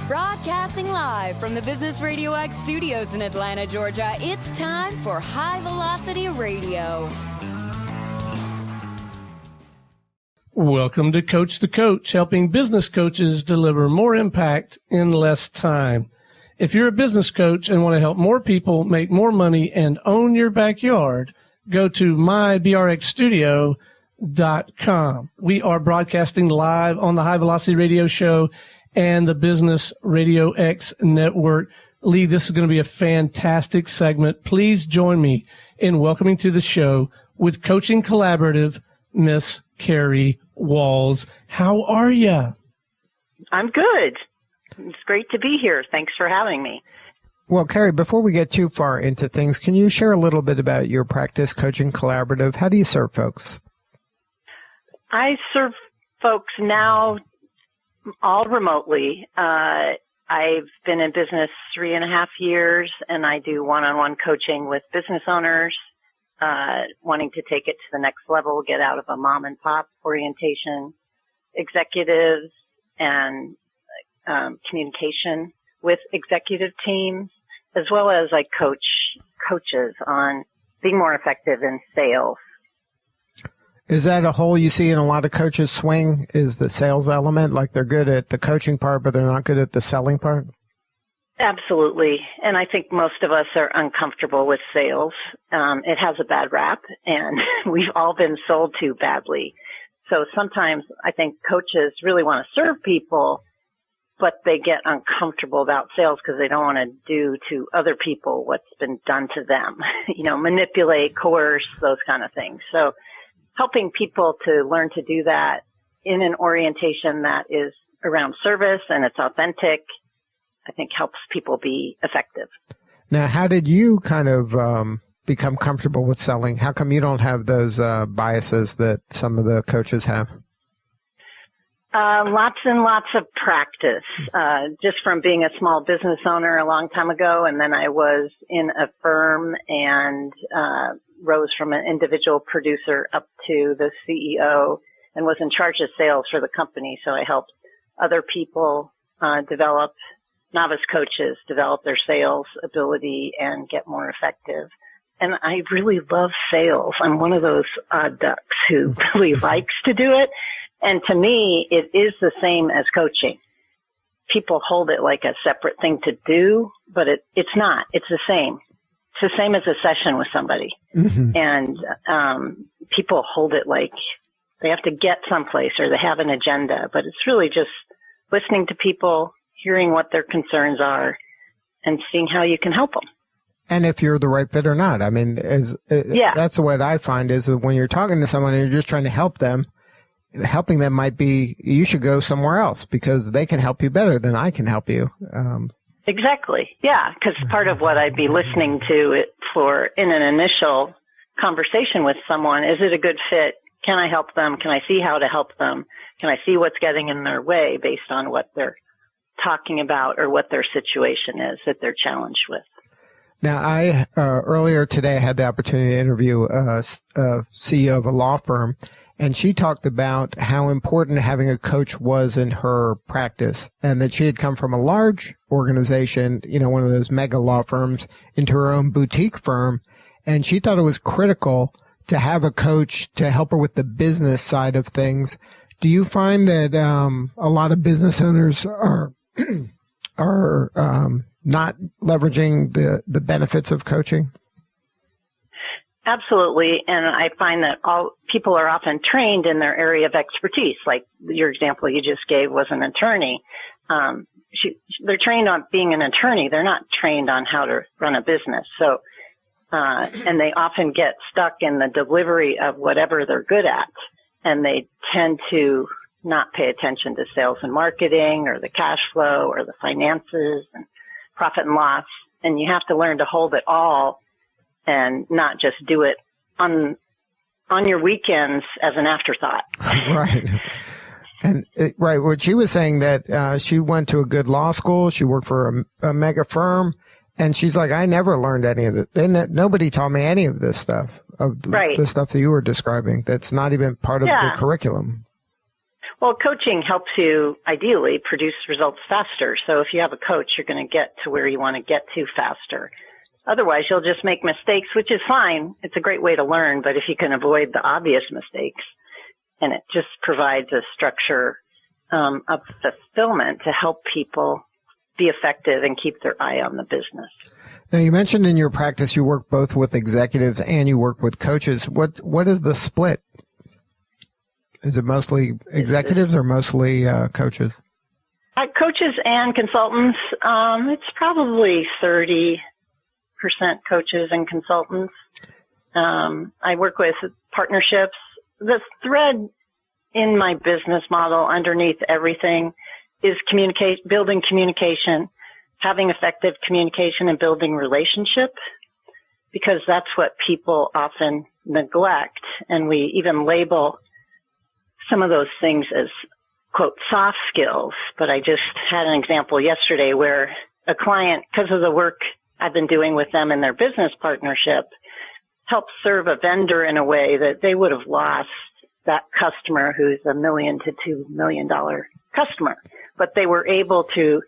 Broadcasting live from the Business Radio X studios in Atlanta, Georgia, it's time for High Velocity Radio. Welcome to Coach the Coach, helping business coaches deliver more impact in less time. If you're a business coach and want to help more people make more money and own your backyard, go to mybrxstudio.com. We are broadcasting live on the High Velocity Radio Show and the Business Radio X network. Lee, this is going to be a fantastic segment. Please join me in welcoming to the show with Coaching Collaborative, Miss Kerry Walls. How are you? I'm good. It's great to be here. Thanks for having me. Well, Kerry, before we get too far into things, can you share a little bit about your practice, Coaching Collaborative? How do you serve folks? I serve folks now all remotely. I've been in business 3.5 years, and I do one-on-one coaching with business owners wanting to take it to the next level, get out of a mom-and-pop orientation, executives, and communication with executive teams, as well as I coach coaches on being more effective in sales. Is that a hole you see in a lot of coaches swing, is the sales element? Like they're good at the coaching part, but they're not good at the selling part? Absolutely. And I think most of us are uncomfortable with sales. It has a bad rap, and we've all been sold to badly. So sometimes I think coaches really want to serve people, but they get uncomfortable about sales because they don't want to do to other people what's been done to them, manipulate, coerce, those kind of things. So helping people to learn to do that in an orientation that is around service and it's authentic, I think helps people be effective. Now, how did you kind of become comfortable with selling? How come you don't have those biases that some of the coaches have? Lots and lots of practice, just from being a small business owner a long time ago. And then I was in a firm and rose from an individual producer up to the CEO and was in charge of sales for the company. So I helped other people develop, novice coaches develop their sales ability and get more effective. And I really love sales. I'm one of those odd ducks who really likes to do it. And to me, it is the same as coaching. People hold it like a separate thing to do, but it's not. It's the same. It's the same as a session with somebody. Mm-hmm. And people hold it like they have to get someplace or they have an agenda, but it's really just listening to people, hearing what their concerns are, and seeing how you can help them. And if you're the right fit or not. I mean, that's what I find is that when you're talking to someone and you're just trying to help them, helping them might be, you should go somewhere else because they can help you better than I can help you. Exactly. Yeah. Because part of what I'd be listening to it for in an initial conversation with someone, is it a good fit? Can I help them? Can I see how to help them? Can I see what's getting in their way based on what they're talking about or what their situation is that they're challenged with? Now, I earlier today had the opportunity to interview a CEO of a law firm, and she talked about how important having a coach was in her practice, and that she had come from a large organization, one of those mega law firms, into her own boutique firm, and she thought it was critical to have a coach to help her with the business side of things. Do you find that a lot of business owners are not leveraging the benefits of coaching? Absolutely. And I find that all people are often trained in their area of expertise. Like your example you just gave was an attorney. They're trained on being an attorney. They're not trained on how to run a business. So, and they often get stuck in the delivery of whatever they're good at. And they tend to not pay attention to sales and marketing or the cash flow or the finances and profit and loss. And you have to learn to hold it all and not just do it on your weekends as an afterthought. Right. And right, what she was saying that she went to a good law school, she worked for a mega firm, and she's like, I never learned any of this. Nobody taught me any of this stuff, the stuff that you were describing. That's not even part of the curriculum. Well, coaching helps you ideally produce results faster. So if you have a coach, you're going to get to where you want to get to faster. Otherwise, you'll just make mistakes, which is fine. It's a great way to learn, but if you can avoid the obvious mistakes, and it just provides a structure of fulfillment to help people be effective and keep their eye on the business. Now, you mentioned in your practice you work both with executives and you work with coaches. What is the split? Is it mostly executives or mostly coaches? Coaches and consultants. It's probably 30% coaches and consultants. I work with partnerships. The thread in my business model underneath everything is building communication, having effective communication and building relationship, because that's what people often neglect. And we even label some of those things as, quote, soft skills. But I just had an example yesterday where a client, because of the work I've been doing with them in their business partnership, helped serve a vendor in a way that they would have lost that customer who's $1 million to $2 million customer. But they were able to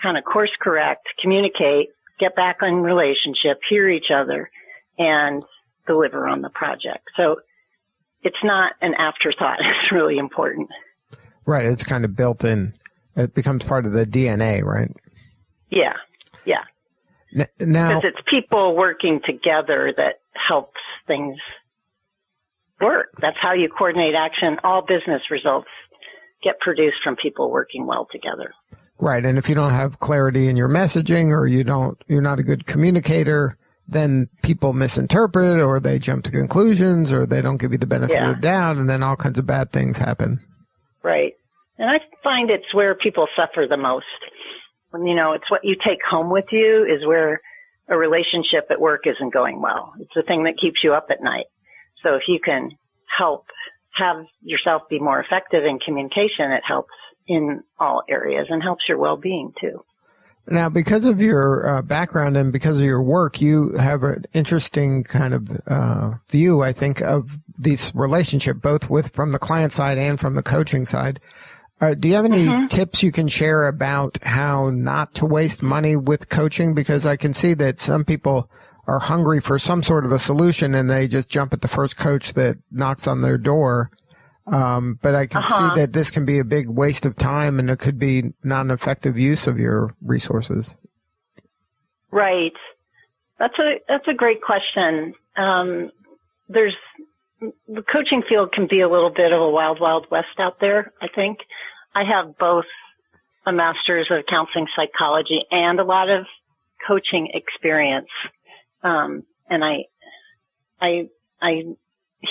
kind of course correct, communicate, get back on relationship, hear each other, and deliver on the project. So it's not an afterthought. It's really important. Right. It's kind of built in. It becomes part of the DNA, right? Yeah. Yeah. Now, because it's people working together that helps things work. That's how you coordinate action. All business results get produced from people working well together. Right. And if you don't have clarity in your messaging, or you're not a good communicator, then people misinterpret, or they jump to conclusions, or they don't give you the benefit of the doubt, and then all kinds of bad things happen. Right. And I find it's where people suffer the most. When, it's what you take home with you is where a relationship at work isn't going well. It's the thing that keeps you up at night. So if you can help have yourself be more effective in communication, it helps in all areas and helps your well-being too. Now, because of your background and because of your work, you have an interesting kind of view, I think, of this relationship, both from the client side and from the coaching side. Do you have any tips you can share about how not to waste money with coaching? Because I can see that some people are hungry for some sort of a solution and they just jump at the first coach that knocks on their door. But I can see that this can be a big waste of time, and it could be not an effective use of your resources. Right. That's a great question. The coaching field can be a little bit of a wild, wild west out there, I think. I have both a master's of counseling psychology and a lot of coaching experience. And I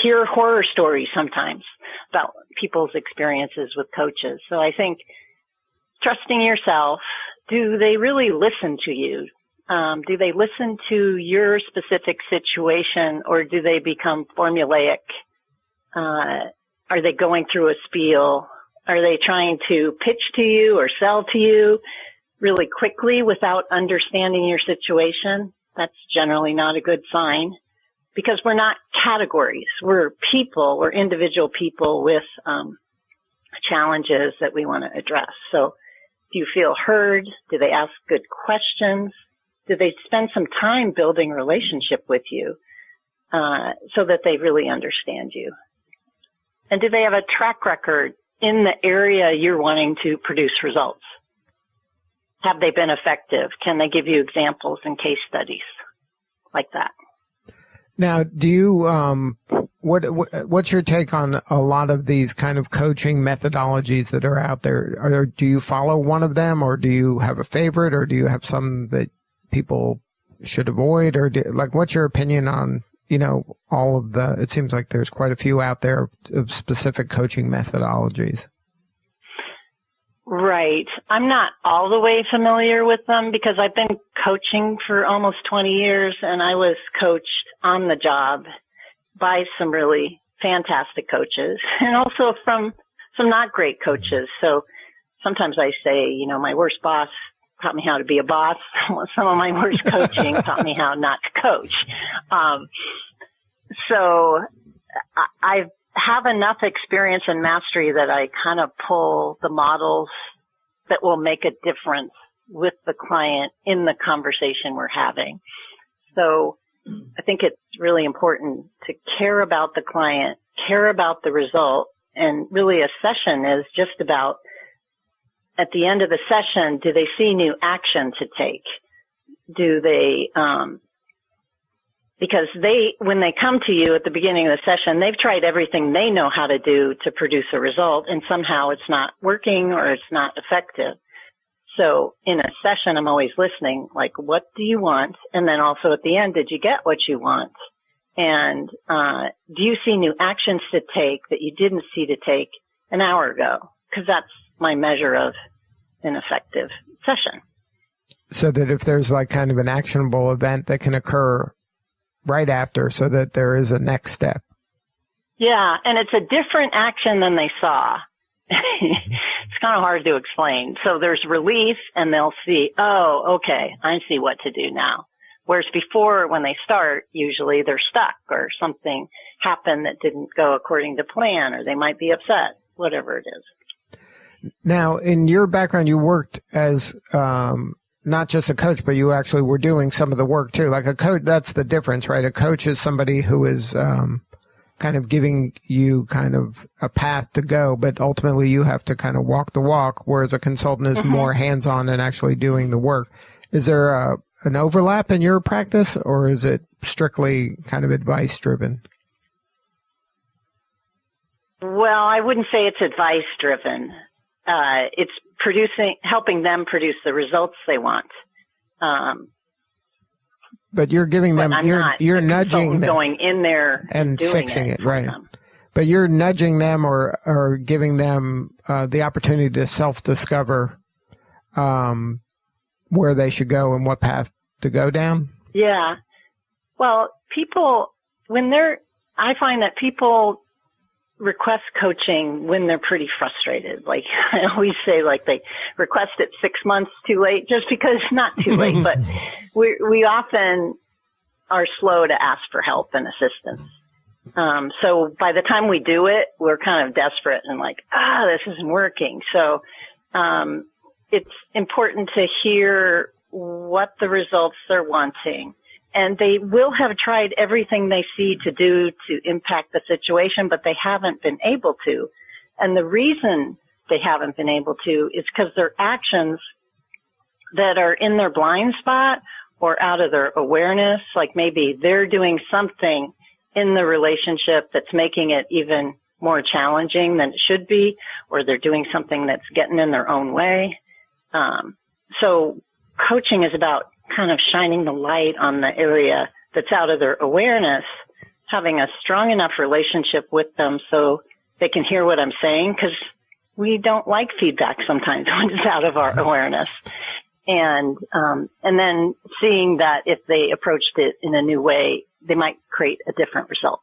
hear horror stories sometimes about people's experiences with coaches. So I think trusting yourself, do they really listen to you? Do they listen to your specific situation, or do they become formulaic? Are they going through a spiel? Are they trying to pitch to you or sell to you really quickly without understanding your situation? That's generally not a good sign, because we're not categories. We're people. We're individual people with challenges that we want to address. So do you feel heard? Do they ask good questions? Do they spend some time building relationship with you so that they really understand you? And do they have a track record in the area you're wanting to produce results? Have they been effective? Can they give you examples and case studies like that? Now, do you what's your take on a lot of these kind of coaching methodologies that are out there? Or do you follow one of them, or do you have a favorite, or do you have some that people should avoid, or what's your opinion on, all of it seems like there's quite a few out there of specific coaching methodologies. Right. I'm not all the way familiar with them because I've been coaching for almost 20 years, and I was coached on the job by some really fantastic coaches and also from some not great coaches. So sometimes I say, my worst boss taught me how to be a boss. Some of my worst coaching taught me how not to coach. So I've have enough experience and mastery that I kind of pull the models that will make a difference with the client in the conversation we're having. So I think it's really important to care about the client, care about the result, and really a session is just about, at the end of the session, do they see new action to take? Do they, because when they come to you at the beginning of the session, they've tried everything they know how to do to produce a result, and somehow it's not working or it's not effective. So in a session, I'm always listening, like, what do you want? And then also at the end, did you get what you want? And do you see new actions to take that you didn't see to take an hour ago? Because that's my measure of an effective session. So that if there's like kind of an actionable event that can occur right after, so that there is a next step. Yeah, and it's a different action than they saw. It's kind of hard to explain. So there's relief, and they'll see, oh, okay, I see what to do now. Whereas before, when they start, usually they're stuck or something happened that didn't go according to plan, or they might be upset, whatever it is. Now, in your background, you worked as not just a coach, but you actually were doing some of the work too. Like a coach, that's the difference, right? A coach is somebody who is kind of giving you kind of a path to go, but ultimately you have to kind of walk the walk, whereas a consultant is more hands-on and actually doing the work. Is there an overlap in your practice, or is it strictly kind of advice-driven? Well, I wouldn't say it's advice-driven. It's helping them produce the results they want. But you're giving them, you're nudging them, going in there and doing fixing it, right? Them. But you're nudging them or giving them the opportunity to self-discover where they should go and what path to go down. Yeah. Well, I find that people request coaching when they're pretty frustrated. Like I always say, like they request it 6 months too late, just because it's not too late, but we often are slow to ask for help and assistance. So by the time we do it, we're kind of desperate and like, this isn't working. So, it's important to hear what the results they're wanting. And they will have tried everything they see to do to impact the situation, but they haven't been able to. And the reason they haven't been able to is because their actions that are in their blind spot or out of their awareness, like maybe they're doing something in the relationship that's making it even more challenging than it should be, or they're doing something that's getting in their own way. So coaching is about kind of shining the light on the area that's out of their awareness, having a strong enough relationship with them so they can hear what I'm saying, because we don't like feedback sometimes when it's out of our awareness. And then seeing that if they approached it in a new way, they might create a different result.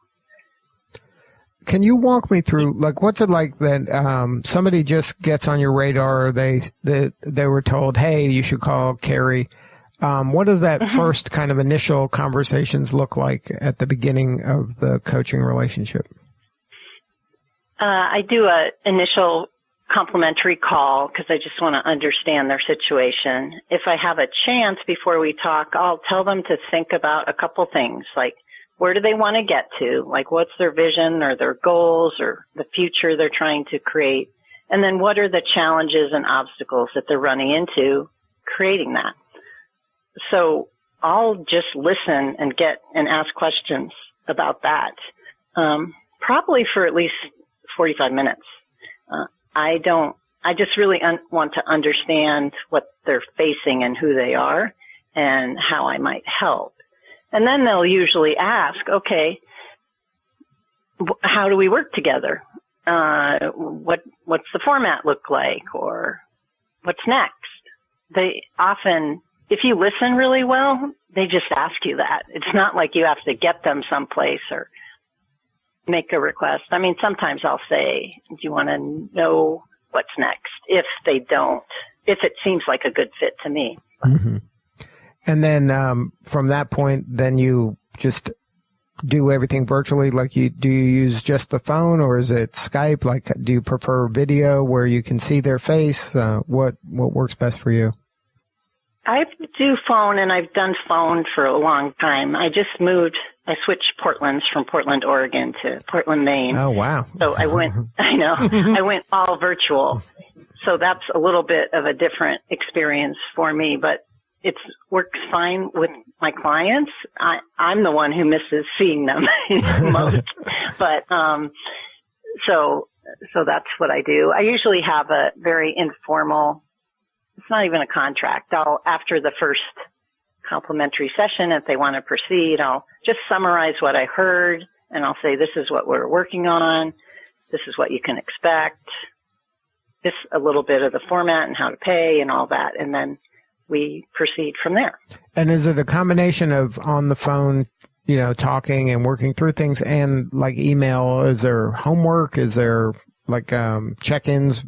Can you walk me through, like, what's it like that somebody just gets on your radar, or they were told, hey, you should call Kerry. What does that first kind of initial conversations look like at the beginning of the coaching relationship? I do an initial complimentary call because I just want to understand their situation. If I have a chance before we talk, I'll tell them to think about a couple things, like where do they want to get to? Like what's their vision or their goals or the future they're trying to create? And then what are the challenges and obstacles that they're running into creating that? So I'll just listen and ask questions about that, probably for at least 45 minutes. I just really want to understand what they're facing and who they are and how I might help. And then they'll usually ask, okay, how do we work together? What's the format look like, or what's next? They often, if you listen really well, they just ask you that. It's not like you have to get them someplace or make a request. I mean, sometimes I'll say, do you want to know what's next? If it seems like a good fit to me. Mm-hmm. And then from that point, then you just do everything virtually? Like, do you use just the phone, or is it Skype? Like, do you prefer video where you can see their face? What works best for you? I do phone, and I've done phone for a long time. I switched Portlands from Portland, Oregon to Portland, Maine. Oh, wow. So I went all virtual. So that's a little bit of a different experience for me, but it works fine with my clients. I'm the one who misses seeing them most, but, so that's what I do. I usually have a very informal, it's not even a contract. After the first complimentary session, if they want to proceed, I'll just summarize what I heard, and I'll say, this is what we're working on. This is what you can expect. Just a little bit of the format and how to pay and all that. And then we proceed from there. And is it a combination of on the phone, talking and working through things, and like email? Is there homework? Is there like check-ins,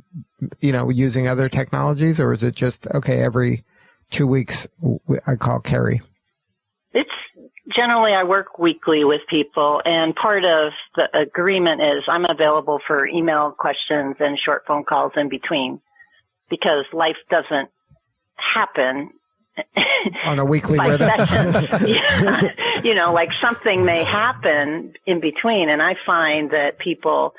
using other technologies, or is it just, okay, every 2 weeks I call Kerry? It's generally I work weekly with people, and part of the agreement is I'm available for email questions and short phone calls in between, because life doesn't happen on a weekly rhythm. Yeah. Like something may happen in between, and I find that people,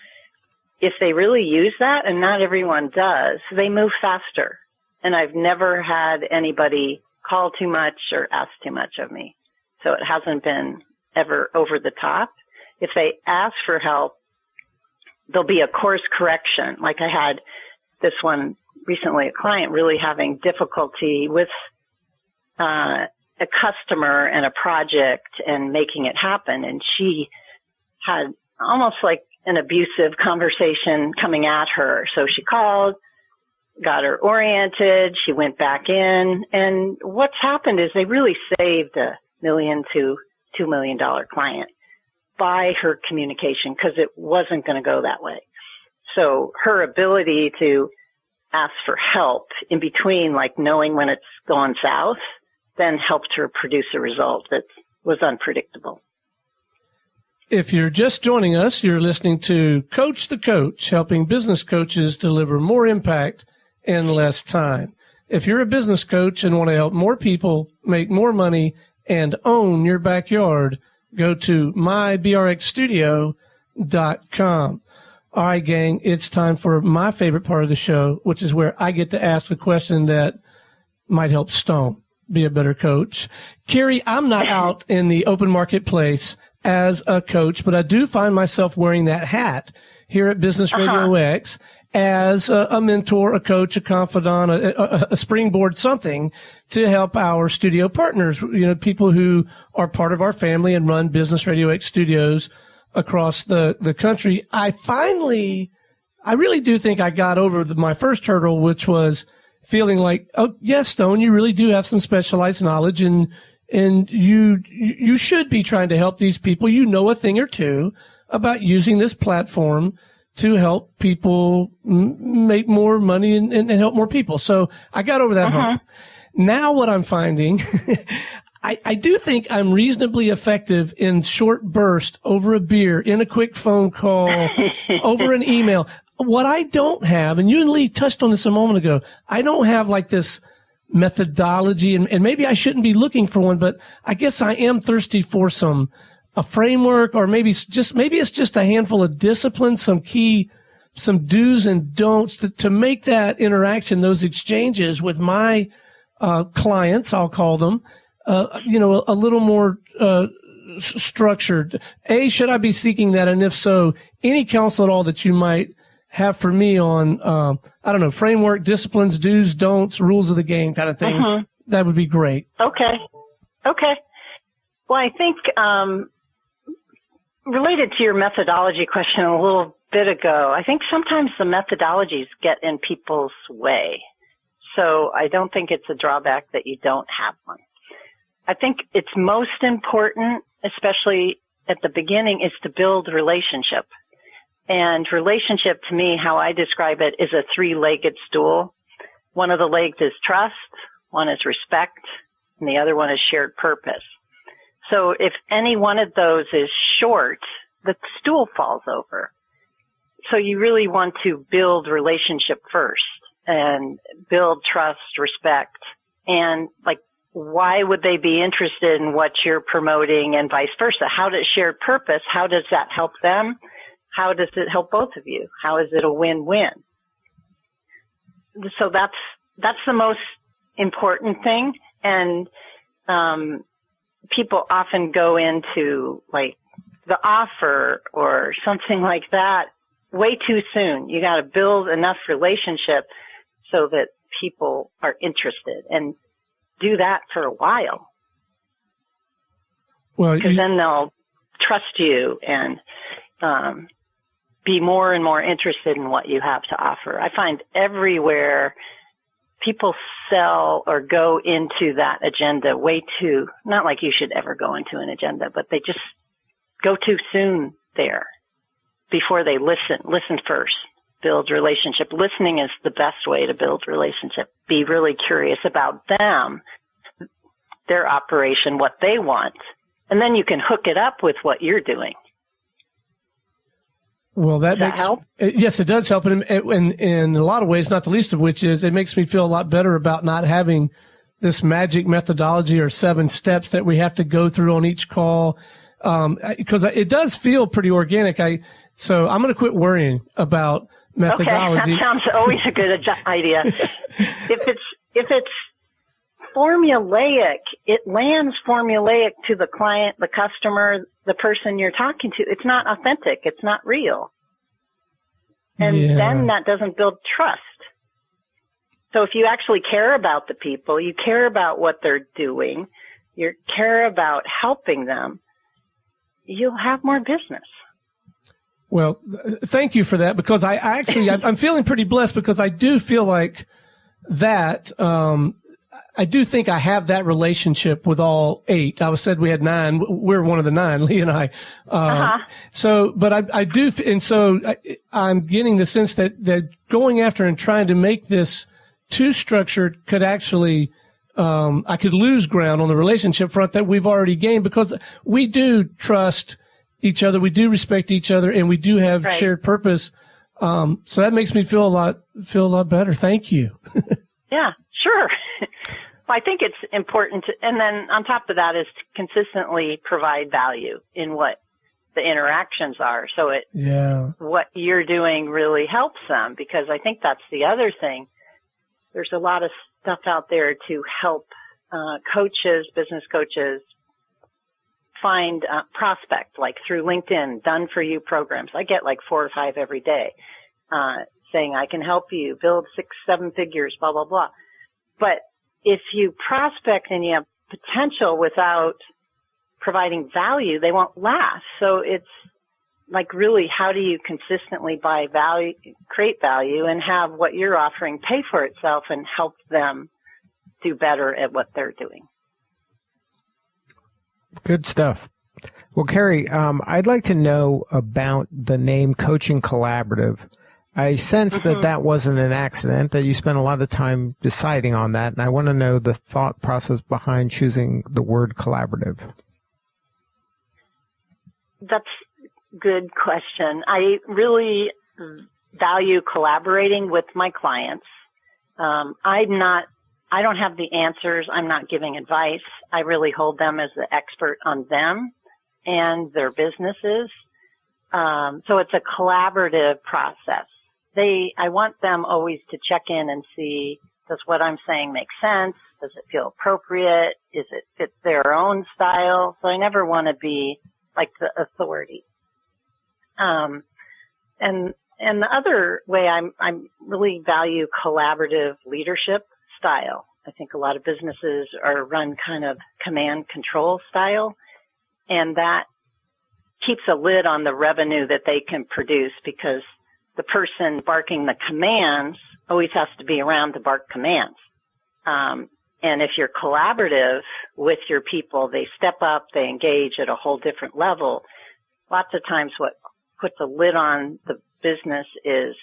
if they really use that, and not everyone does, they move faster. And I've never had anybody call too much or ask too much of me. So it hasn't been ever over the top. If they ask for help, there'll be a course correction. Like I had this one recently, a client really having difficulty with a customer and a project and making it happen. And she had almost like an abusive conversation coming at her. So she called, got her oriented. She went back in. And what's happened is they really saved $1 million to $2 million client by her communication, because it wasn't going to go that way. So her ability to ask for help in between, like knowing when it's gone south, then helped her produce a result that was unpredictable. If you're just joining us, you're listening to Coach the Coach, helping business coaches deliver more impact in less time. If you're a business coach and want to help more people make more money and own your backyard, go to mybrxstudio.com. All right, gang, it's time for my favorite part of the show, which is where I get to ask a question that might help Stone be a better coach. Kerry, I'm not out in the open marketplace as a coach, but I do find myself wearing that hat here at Business Radio X as a mentor, a coach, a confidant, a springboard, something to help our studio partners, people who are part of our family and run Business Radio X studios across the country. I really do think I got over my first hurdle, which was feeling like, oh, yes, Stone, you really do have some specialized knowledge, and you should be trying to help these people. You know a thing or two about using this platform to help people make more money and help more people. So I got over that hump. Now what I'm finding, I do think I'm reasonably effective in short bursts over a beer, in a quick phone call, over an email. What I don't have, and you and Lee touched on this a moment ago, I don't have like this methodology, and maybe I shouldn't be looking for one, but I guess I am thirsty for a framework, or maybe it's just a handful of disciplines, some do's and don'ts to make that interaction, those exchanges with my clients, I'll call them, a little more structured. Should I be seeking that? And if so, any counsel at all that you might have for me on, framework, disciplines, do's, don'ts, rules of the game kind of thing, that would be great. Okay. Well, I think, related to your methodology question a little bit ago, I think sometimes the methodologies get in people's way. So I don't think it's a drawback that you don't have one. I think it's most important, especially at the beginning, is to build relationship. And relationship, to me, how I describe it, is a 3-legged stool. One of the legs is trust, one is respect, and the other one is shared purpose. So if any one of those is short, the stool falls over. So you really want to build relationship first and build trust, respect, and like, why would they be interested in what you're promoting and vice versa? How does shared purpose, how does that help them? How does it help both of you? How is it a win-win? So that's the most important thing. And, people often go into like the offer or something like that way too soon. You got to build enough relationship so that people are interested, and do that for a while. Well, because then they'll trust you and be more and more interested in what you have to offer. I find everywhere people sell or go into that agenda way too, not like you should ever go into an agenda, but they just go too soon there before they listen. Listen first. Build relationship. Listening is the best way to build relationship. Be really curious about them, their operation, what they want, and then you can hook it up with what you're doing. Well, does that help? Yes, it does help. And in a lot of ways, not the least of which is it makes me feel a lot better about not having this magic methodology or 7 steps that we have to go through on each call. Because it does feel pretty organic. So I'm going to quit worrying about methodology. Okay, that sounds always a good idea. If it's formulaic, it lands formulaic to the client, the customer, the person you're talking to. It's not authentic. It's not real. And then that doesn't build trust. So if you actually care about the people, you care about what they're doing, you care about helping them, you'll have more business. Well, thank you for that, because I'm feeling pretty blessed, because I do feel like that, I do think I have that relationship with all 8. I said we had 9. We're one of the 9, Lee and I. So, but I do, and so I'm getting the sense that going after and trying to make this too structured could actually, I could lose ground on the relationship front that we've already gained, because we do trust each other, we do respect each other, and we do have shared purpose. So that makes me feel a lot better. Thank you. Yeah, sure. Well, I think it's important to, and then on top of that is to consistently provide value in what the interactions are. So what you're doing really helps them, because I think that's the other thing. There's a lot of stuff out there to help coaches, business coaches, find prospect, like through LinkedIn, done for you programs. I get like 4 or 5 every day, saying I can help you build 6-7 figures, blah, blah, blah. But if you prospect and you have potential without providing value, they won't last. So it's like, really, how do you consistently buy value, create value, and have what you're offering pay for itself and help them do better at what they're doing? Good stuff. Well, Kerry, I'd like to know about the name Coaching Collaborative. I sense that wasn't an accident, that you spent a lot of time deciding on that, and I want to know the thought process behind choosing the word collaborative. That's a good question. I really value collaborating with my clients. I don't have the answers. I'm not giving advice. I really hold them as the expert on them and their businesses. So it's a collaborative process. I want them always to check in and see, does what I'm saying make sense? Does it feel appropriate? Is it fit their own style? So I never want to be like the authority. And the other way I'm really value collaborative leadership style. I think a lot of businesses are run kind of command control style, and that keeps a lid on the revenue that they can produce, because the person barking the commands always has to be around to bark commands. And if you're collaborative with your people, they step up, they engage at a whole different level. Lots of times what puts a lid on the business is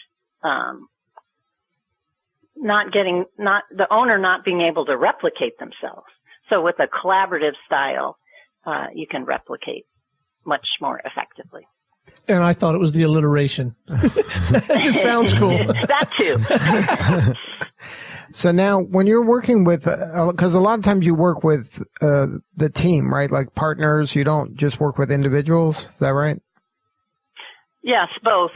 the owner not being able to replicate themselves. So with a collaborative style, you can replicate much more effectively. And I thought it was the alliteration. That just sounds cool. That too. So now when you're working with, because a lot of times you work with the team, right? Like partners, you don't just work with individuals. Is that right? Yes, both.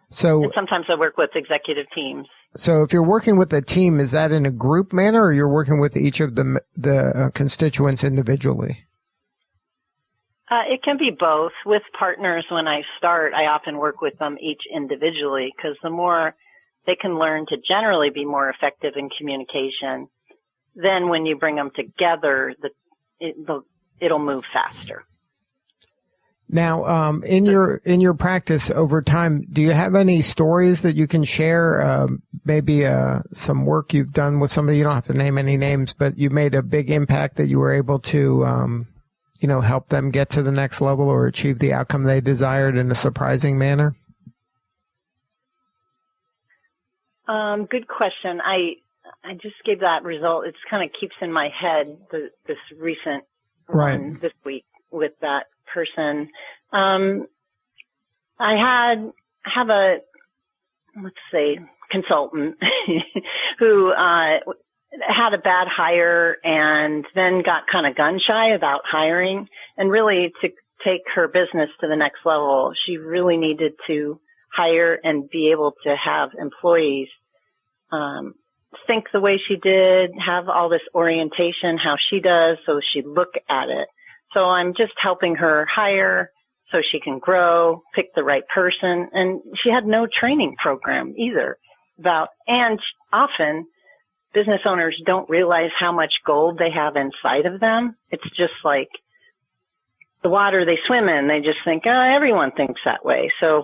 So and sometimes I work with executive teams. So if you're working with a team, is that in a group manner, or you're working with each of the constituents individually? It can be both. With partners, when I start, I often work with them each individually, because the more they can learn to generally be more effective in communication, then when you bring them together, it'll move faster. Now, in your practice over time, do you have any stories that you can share? Maybe some work you've done with somebody. You don't have to name any names, but you made a big impact that you were able to, help them get to the next level or achieve the outcome they desired in a surprising manner. Good question. I just gave that result. It kind of keeps in my head this recent one this week with that person. I have a, let's say, consultant who had a bad hire and then got kind of gun shy about hiring. And really, to take her business to the next level, she really needed to hire and be able to have employees think the way she did, have all this orientation how she does, so she'd look at it. So I'm just helping her hire so she can grow, pick the right person. And she had no training program either and often business owners don't realize how much gold they have inside of them. It's just like the water they swim in. They just think, oh, everyone thinks that way. So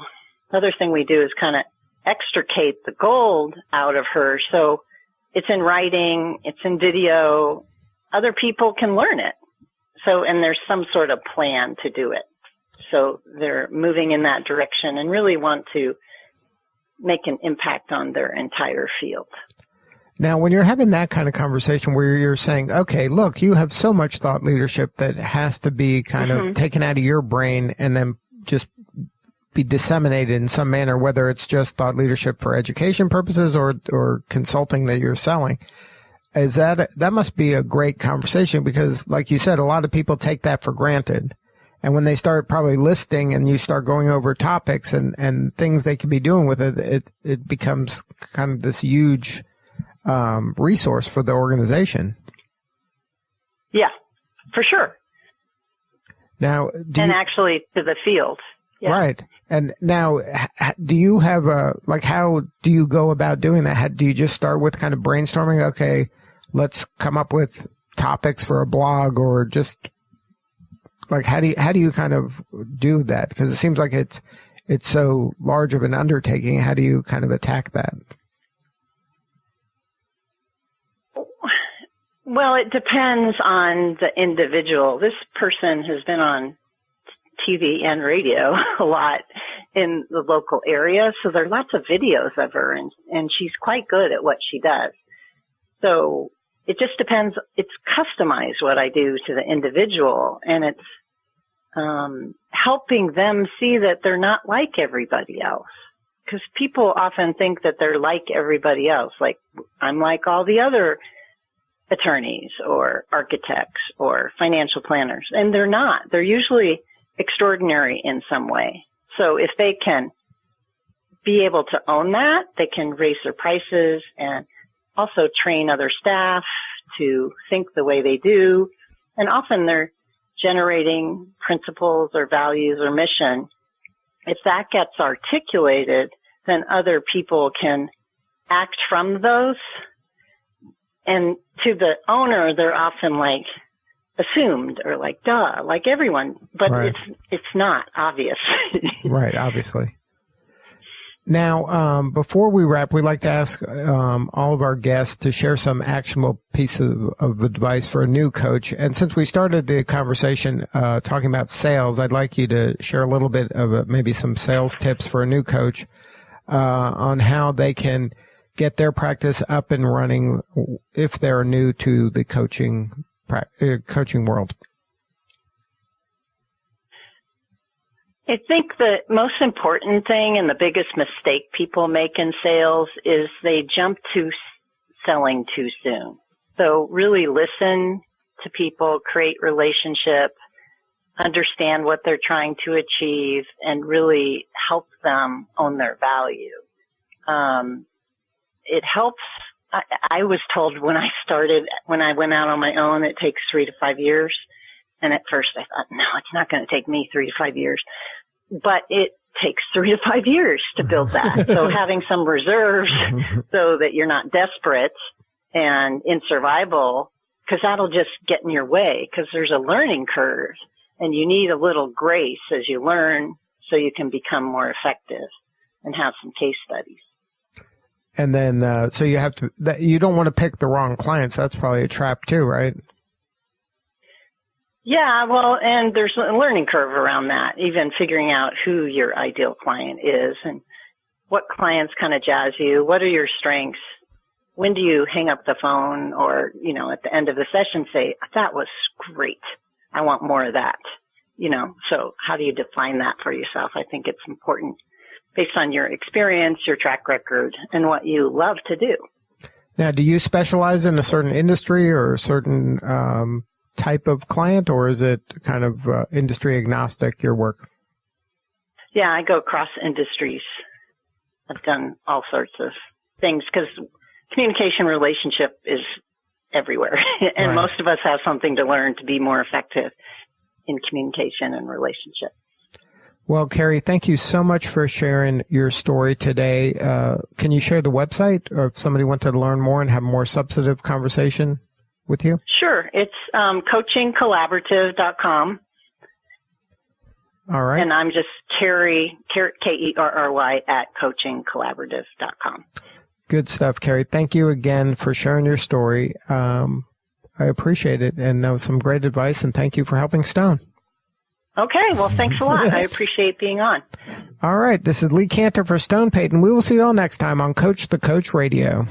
the other thing we do is kind of extricate the gold out of her. So it's in writing, it's in video. Other people can learn it. So, and there's some sort of plan to do it. So they're moving in that direction and really want to make an impact on their entire field. Now, when you're having that kind of conversation where you're saying, okay, look, you have so much thought leadership that has to be kind of taken out of your brain and then just be disseminated in some manner, whether it's just thought leadership for education purposes or consulting that you're selling. That must be a great conversation because, like you said, a lot of people take that for granted. And when they start probably listing and you start going over topics and things they could be doing with it becomes kind of this huge resource for the organization. Yeah, for sure. Now, actually to the field. Yeah. Right. And now, do you have how do you go about doing that? Do you just start with kind of brainstorming? Okay, let's come up with topics for a blog, or just like how do you kind of do that? Because it seems like it's so large of an undertaking. How do you kind of attack that? Well, it depends on the individual. This person has been on TV and radio a lot in the local area, so there are lots of videos of her, and she's quite good at what she does. So it just depends. It's customized what I do to the individual, and it's helping them see that they're not like everybody else. Because people often think that they're like everybody else, like I'm like all the other attorneys or architects or financial planners, and they're not. They're usually extraordinary in some way. So if they can be able to own that, they can raise their prices and also train other staff to think the way they do. And often they're generating principles or values or mission. If that gets articulated, then other people can act from those. And to the owner, they're often like assumed or like, duh, like everyone, but right. It's not obvious. Right. Obviously. Now, before we wrap, we like to ask all of our guests to share some actionable piece of advice for a new coach. And since we started the conversation talking about sales, I'd like you to share a little bit of maybe some sales tips for a new coach on how they can get their practice up and running if they're new to the coaching world. I think the most important thing and the biggest mistake people make in sales is they jump to selling too soon. So really listen to people, create relationship, understand what they're trying to achieve, and really help them own their value. It helps. I was told when I went out on my own, it takes 3 to 5 years. And at first I thought, no, it's not going to take me 3 to 5 years. But it takes 3 to 5 years to build that. So having some reserves so that you're not desperate and in survival, because that'll just get in your way, because there's a learning curve and you need a little grace as you learn so you can become more effective and have some case studies. And then, so you have to, you don't want to pick the wrong clients. That's probably a trap too, right? Yeah, well, and there's a learning curve around that, even figuring out who your ideal client is and what clients kind of jazz you. What are your strengths? When do you hang up the phone or, at the end of the session say, that was great. I want more of that. So how do you define that for yourself? I think it's important based on your experience, your track record, and what you love to do. Now, do you specialize in a certain industry or a certain type of client, or is it kind of industry agnostic, your work? Yeah, I go across industries. I've done all sorts of things because communication relationship is everywhere. And Right. Most of us have something to learn to be more effective in communication and relationship. Well, Kerry, thank you so much for sharing your story today. Can you share the website, or if somebody wanted to learn more and have more substantive conversation with you? Sure. It's coachingcollaborative.com. All right. And I'm just Kerry, Kerry, at coachingcollaborative.com. Good stuff, Kerry. Thank you again for sharing your story. I appreciate it, and that was some great advice, and thank you for helping Stone. Okay. Well, thanks a lot. I appreciate being on. All right. This is Lee Cantor for Stone Payton. We will see you all next time on Coach the Coach Radio.